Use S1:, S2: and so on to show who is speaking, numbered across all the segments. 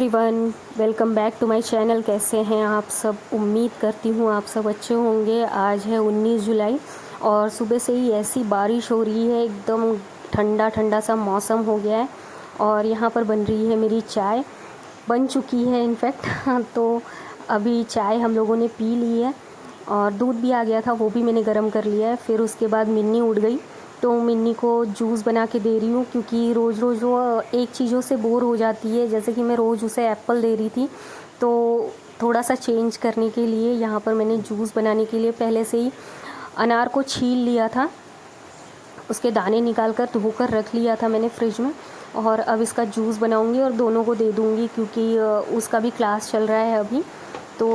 S1: Everyone, welcome back to my channel. कैसे हैं आप सब? उम्मीद करती हूँ आप सब अच्छे होंगे। आज है 19 जुलाई और सुबह से ही ऐसी बारिश हो रही है, एकदम ठंडा ठंडा सा मौसम हो गया है। और यहाँ पर बन रही है मेरी चाय, बन चुकी है इनफैक्ट। तो अभी चाय हम लोगों ने पी ली है और दूध भी आ गया था, वो भी मैंने गर्म कर लिया है। फिर उसके बाद मिन्नी उठ गई तो मिन्नी को जूस बना के दे रही हूँ, क्योंकि रोज़ रोज़ वो एक चीज़ों से बोर हो जाती है। जैसे कि मैं रोज़ उसे एप्पल दे रही थी, तो थोड़ा सा चेंज करने के लिए यहाँ पर मैंने जूस बनाने के लिए पहले से ही अनार को छील लिया था, उसके दाने निकाल कर धोकर रख लिया था मैंने फ्रिज में। और अब इसका जूस बनाऊंगी और दोनों को दे दूंगी, क्योंकि उसका भी क्लास चल रहा है अभी, तो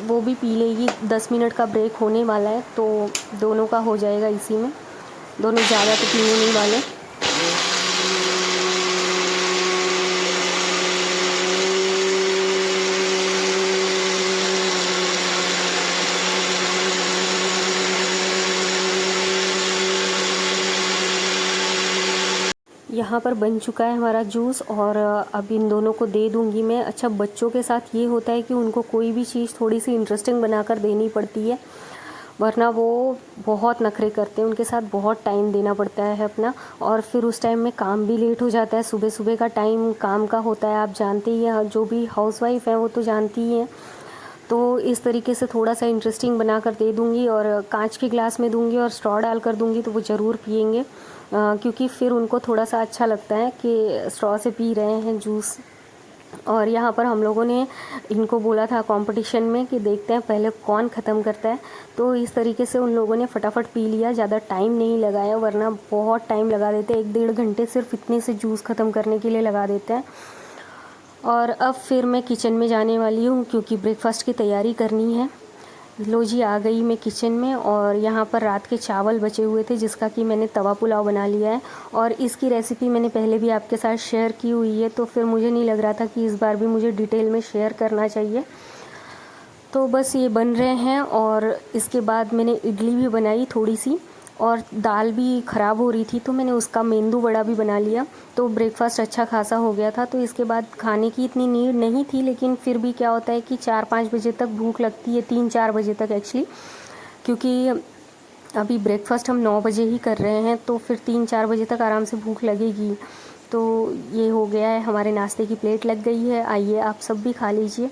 S1: वो भी पी लेगी। 10 मिनट का ब्रेक होने वाला है तो दोनों का हो जाएगा इसी में। दोनों ज़्यादा तो पीने नहीं वाले। यहाँ पर बन चुका है हमारा जूस और अब इन दोनों को दे दूँगी मैं। अच्छा, बच्चों के साथ ये होता है कि उनको कोई भी चीज़ थोड़ी सी इंटरेस्टिंग बनाकर देनी पड़ती है, वरना वो बहुत नखरे करते हैं। उनके साथ बहुत टाइम देना पड़ता है अपना, और फिर उस टाइम में काम भी लेट हो जाता है। सुबह सुबह का टाइम काम का होता है, आप जानते ही हैं, जो भी हाउसवाइफ है वो तो जानती ही हैं। तो इस तरीके से थोड़ा सा इंटरेस्टिंग बना कर दे दूँगी और कांच के ग्लास में दूँगी और स्ट्रॉ डाल कर दूँगी, तो वो ज़रूर पियेंगे, क्योंकि फिर उनको थोड़ा सा अच्छा लगता है कि स्ट्रॉ से पी रहे हैं जूस। और यहाँ पर हम लोगों ने इनको बोला था कंपटीशन में कि देखते हैं पहले कौन ख़त्म करता है, तो इस तरीके से उन लोगों ने फटाफट पी लिया, ज़्यादा टाइम नहीं लगाया, वरना बहुत टाइम लगा देते हैं। 1-1.5 घंटे सिर्फ इतने से जूस ख़त्म करने के लिए लगा देते हैं। और अब फिर मैं किचन में जाने वाली हूँ, क्योंकि ब्रेकफास्ट की तैयारी करनी है। लो जी, आ गई मैं किचन में। और यहाँ पर रात के चावल बचे हुए थे, जिसका कि मैंने तवा पुलाव बना लिया है, और इसकी रेसिपी मैंने पहले भी आपके साथ शेयर की हुई है, तो फिर मुझे नहीं लग रहा था कि इस बार भी मुझे डिटेल में शेयर करना चाहिए। तो बस ये बन रहे हैं। और इसके बाद मैंने इडली भी बनाई थोड़ी सी, और दाल भी ख़राब हो रही थी तो मैंने उसका मेंदू वड़ा भी बना लिया। तो ब्रेकफास्ट अच्छा खासा हो गया था। तो इसके बाद खाने की इतनी नीड नहीं थी, लेकिन फिर भी क्या होता है कि 4-5 बजे तक भूख लगती है, 3-4 बजे तक एक्चुअली, क्योंकि अभी ब्रेकफास्ट हम 9 बजे ही कर रहे हैं, तो फिर 3-4 बजे तक आराम से भूख लगेगी। तो ये हो गया है, हमारे नाश्ते की प्लेट लग गई है। आइए आप सब भी खा लीजिए।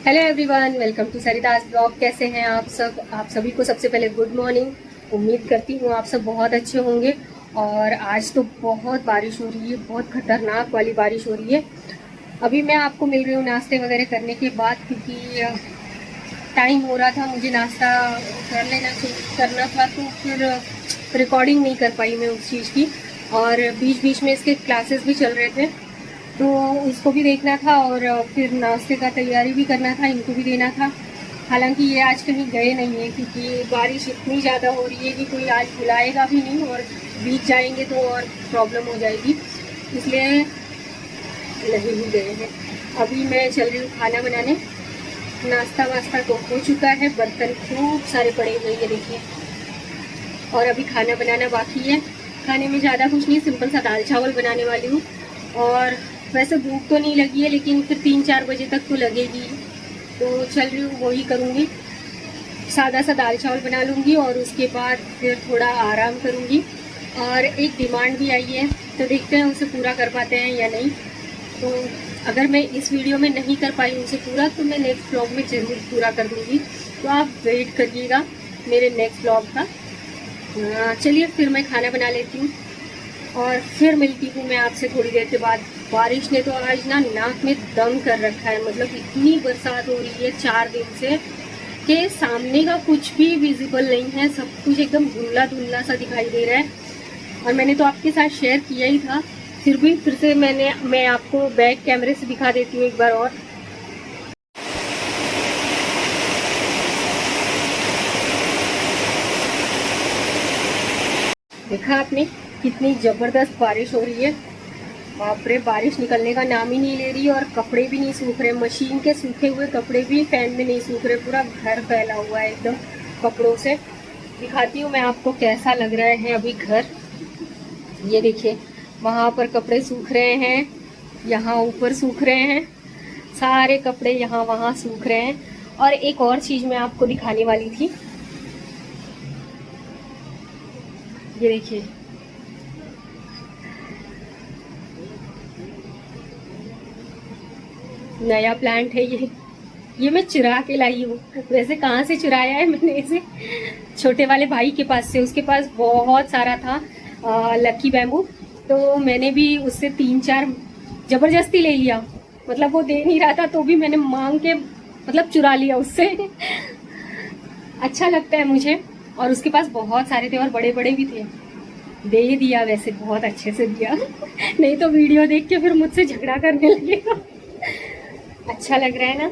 S1: Hello everyone, welcome to Sarita's blog. कैसे हैं आप सब? आप सभी को सबसे पहले गुड मॉर्निंग। उम्मीद करती हूँ आप सब बहुत अच्छे होंगे। और आज तो बहुत बारिश हो रही है, बहुत खतरनाक वाली बारिश हो रही है। अभी मैं आपको मिल रही हूँ नाश्ते वगैरह करने के बाद, क्योंकि टाइम हो रहा था मुझे नाश्ता करना था, तो फिर रिकॉर्डिंग नहीं कर पाई मैं उस चीज़ की। और बीच बीच में इसके क्लासेस भी चल रहे थे, तो इसको भी देखना था और फिर नाश्ते का तैयारी भी करना था, इनको भी देना था। हालांकि ये आज कहीं गए नहीं है, क्योंकि बारिश इतनी ज़्यादा हो रही है कि कोई आज बुलाएगा भी नहीं, और भीग जाएंगे तो और प्रॉब्लम हो जाएगी, इसलिए नहीं ही गए हैं। अभी मैं चल रही हूँ खाना बनाने। नाश्ता वास्ता तो हो चुका है, बर्तन खूब सारे पड़े हुए हैं देखिए, और अभी खाना बनाना बाकी है। खाने में ज़्यादा कुछ नहीं, सिंपल सा दाल चावल बनाने वाली हूँ। और वैसे भूख तो नहीं लगी है, लेकिन फिर 3-4 बजे तक तो लगेगी, तो चल रही हूँ वही करूँगी। सादा सा दाल चावल बना लूँगी और उसके बाद फिर थोड़ा आराम करूँगी। और एक डिमांड भी आई है, तो देखते हैं उसे पूरा कर पाते हैं या नहीं। तो अगर मैं इस वीडियो में नहीं कर पाई उसे पूरा, तो मैं नेक्स्ट ब्लॉग में ज़रूर पूरा कर दूँगी। तो आप वेट करिएगा मेरे नेक्स्ट ब्लॉग का। चलिए फिर मैं खाना बना लेती हूँ और फिर मिलती हूँ मैं आपसे थोड़ी देर के बाद। बारिश ने तो आज ना नाक में दम कर रखा है, मतलब इतनी बरसात हो रही है 4 दिन से कि सामने का कुछ भी विजिबल नहीं है, सब कुछ एकदम धुंधला धुंधला सा दिखाई दे रहा है। और मैंने तो आपके साथ शेयर किया ही था, फिर से मैं आपको बैक कैमरे से दिखा देती हूँ एक बार और। देखा आपने कितनी ज़बरदस्त बारिश हो रही है। बाप रे, बारिश निकलने का नाम ही नहीं ले रही, और कपड़े भी नहीं सूख रहे। मशीन के सूखे हुए कपड़े भी फैन में नहीं सूख रहे, पूरा घर फैला हुआ है एकदम कपड़ों से। दिखाती हूँ मैं आपको कैसा लग रहा है अभी घर। ये देखिए, वहाँ पर कपड़े सूख रहे हैं, यहाँ ऊपर सूख रहे हैं। सारे कपड़े यहाँ वहाँ सूख रहे हैं। और एक और चीज़ मैं आपको दिखाने वाली थी, ये देखिए, नया प्लांट है ये मैं चुरा के लाई हूँ। वैसे कहाँ से चुराया है मैंने इसे, छोटे वाले भाई के पास से। उसके पास बहुत सारा था लकी बैम्बू, तो मैंने भी उससे 3-4 जबरदस्ती ले लिया। मतलब वो दे नहीं रहा था तो भी मैंने मांग के मतलब चुरा लिया उससे। अच्छा लगता है मुझे। और उसके पास बहुत सारे थे और बड़े बड़े भी थे। दे दिया, वैसे बहुत अच्छे से दिया। नहीं तो वीडियो देख के फिर मुझसे झगड़ा करने लगेगा। अच्छा लग रहा है ना,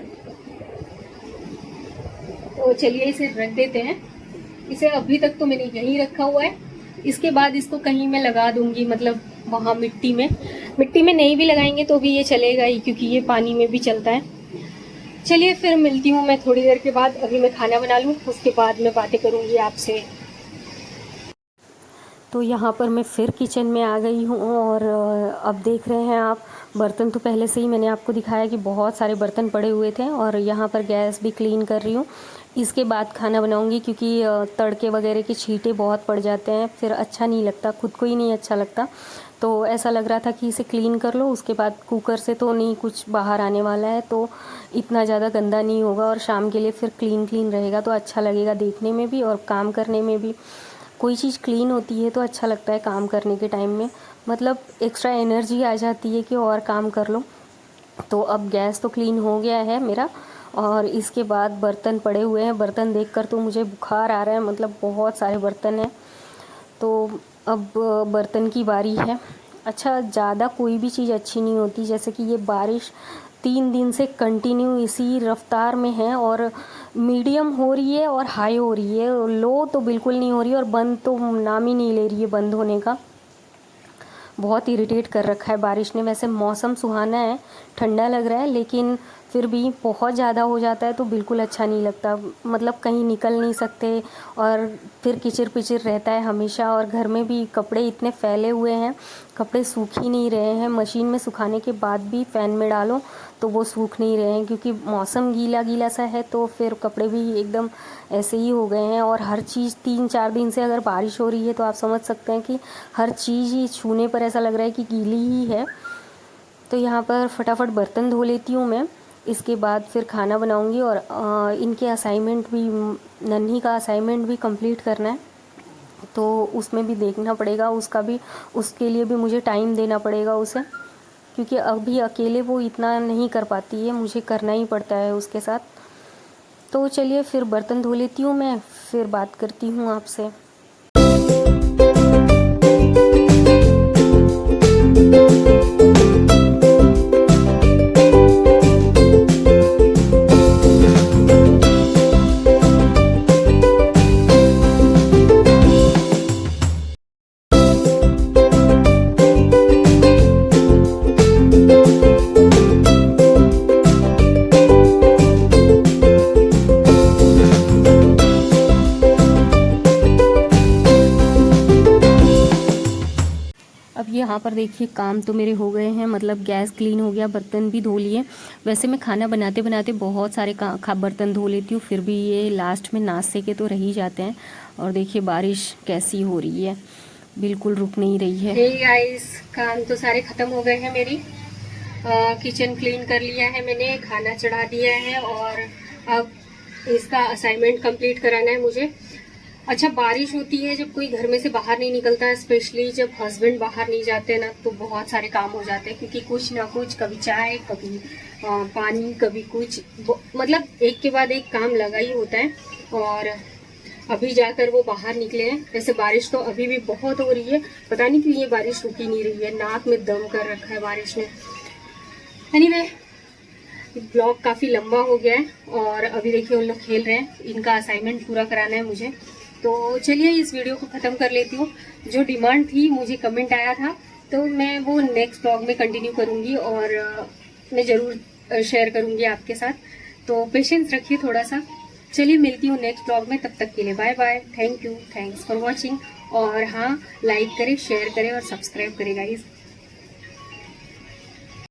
S1: तो चलिए इसे रख देते हैं। इसे अभी तक तो मैंने यहीं रखा हुआ है। इसके बाद इसको कहीं मैं लगा दूंगी, मतलब वहाँ मिट्टी में नहीं भी लगाएंगे तो भी ये चलेगा ही, क्योंकि ये पानी में भी चलता है। चलिए फिर मिलती हूँ मैं थोड़ी देर के बाद। अभी मैं खाना बना लूँ, उसके बाद मैं बातें करूँगी आपसे। तो यहाँ पर मैं फिर किचन में आ गई हूँ और अब देख रहे हैं आप, बर्तन तो पहले से ही मैंने आपको दिखाया कि बहुत सारे बर्तन पड़े हुए थे और यहाँ पर गैस भी क्लीन कर रही हूँ। इसके बाद खाना बनाऊँगी, क्योंकि तड़के वगैरह के छींटे बहुत पड़ जाते हैं, फिर अच्छा नहीं लगता, खुद को ही नहीं अच्छा लगता। तो ऐसा लग रहा था कि इसे क्लीन कर लो, उसके बाद कुकर से तो नहीं कुछ बाहर आने वाला है, तो इतना ज़्यादा गंदा नहीं होगा और शाम के लिए फिर क्लीन रहेगा तो अच्छा लगेगा देखने में भी और काम करने में भी। कोई चीज़ क्लीन होती है तो अच्छा लगता है काम करने के टाइम में, मतलब एक्स्ट्रा एनर्जी आ जाती है कि और काम कर लो। तो अब गैस तो क्लीन हो गया है मेरा और इसके बाद बर्तन पड़े हुए हैं। बर्तन देखकर तो मुझे बुखार आ रहा है, मतलब बहुत सारे बर्तन हैं। तो अब बर्तन की बारी है। अच्छा, ज़्यादा कोई भी चीज़ अच्छी नहीं होती, जैसे कि ये बारिश 3 दिन से कंटिन्यू इसी रफ्तार में है और मीडियम हो रही है और हाई हो रही है, लो तो बिल्कुल नहीं हो रही और बंद तो नाम ही नहीं ले रही है बंद होने का। बहुत इरिटेट कर रखा है बारिश ने। वैसे मौसम सुहाना है, ठंडा लग रहा है, लेकिन फिर भी बहुत ज़्यादा हो जाता है तो बिल्कुल अच्छा नहीं लगता। मतलब कहीं निकल नहीं सकते और फिर किचिर पिचिर रहता है हमेशा। और घर में भी कपड़े इतने फैले हुए हैं, कपड़े सूख ही नहीं रहे हैं। मशीन में सुखाने के बाद भी फ़ैन में डालो तो वो सूख नहीं रहे हैं, क्योंकि मौसम गीला गीला सा है, तो फिर कपड़े भी एकदम ऐसे ही हो गए हैं। और हर चीज़ 3-4 दिन से अगर बारिश हो रही है तो आप समझ सकते हैं कि हर चीज़ ही छूने पर ऐसा लग रहा है कि गीली ही है। तो यहाँ पर फटाफट बर्तन धो लेती हूँ मैं, इसके बाद फिर खाना बनाऊँगी। और इनके असाइनमेंट भी, नन्ही का असाइनमेंट भी कंप्लीट करना है, तो उसमें भी देखना पड़ेगा, उसका भी, उसके लिए भी मुझे टाइम देना पड़ेगा उसे, क्योंकि अभी अकेले वो इतना नहीं कर पाती है, मुझे करना ही पड़ता है उसके साथ। तो चलिए फिर बर्तन धो लेती हूँ मैं, फिर बात करती हूँ आपसे। अब यहाँ पर देखिए काम तो मेरे हो गए हैं, मतलब गैस क्लीन हो गया, बर्तन भी धो लिए। वैसे मैं खाना बनाते बनाते बहुत सारे बर्तन धो लेती हूँ, फिर भी ये लास्ट में नाश्ते के तो रह ही जाते हैं। और देखिए बारिश कैसी हो रही है, बिल्कुल रुक नहीं रही है। हे गाइस, काम तो सारे ख़त्म हो गए हैं मेरी। किचन क्लीन कर लिया है मैंने, खाना चढ़ा दिया है और अब इसका असाइनमेंट कंप्लीट कराना है मुझे। अच्छा, बारिश होती है जब कोई घर में से बाहर नहीं निकलता है, स्पेशली जब हस्बैंड बाहर नहीं जाते ना, तो बहुत सारे काम हो जाते हैं, क्योंकि कुछ ना कुछ, कभी चाय, कभी पानी, कभी कुछ, मतलब एक के बाद एक काम लगा ही होता है। और अभी जाकर वो बाहर निकले हैं। वैसे बारिश तो अभी भी बहुत हो रही है, पता नहीं क्यों ये बारिश रुक ही नहीं रही है, नाक में दम कर रखा है बारिश ने। एनीवे, ब्लॉग काफ़ी लंबा हो गया है और अभी देखिए उन लोग खेल रहे हैं, इनका असाइनमेंट पूरा कराना है मुझे। तो चलिए इस वीडियो को ख़त्म कर लेती हूँ। जो डिमांड थी, मुझे कमेंट आया था, तो मैं वो नेक्स्ट ब्लॉग में कंटिन्यू करूँगी और मैं ज़रूर शेयर करूँगी आपके साथ। तो पेशेंस रखिए थोड़ा सा। चलिए मिलती हूँ नेक्स्ट ब्लॉग में, तब तक के लिए bye bye, thank you, thanks for watching. और हाँ, लाइक करें, शेयर करें और सब्सक्राइब करें गाइस।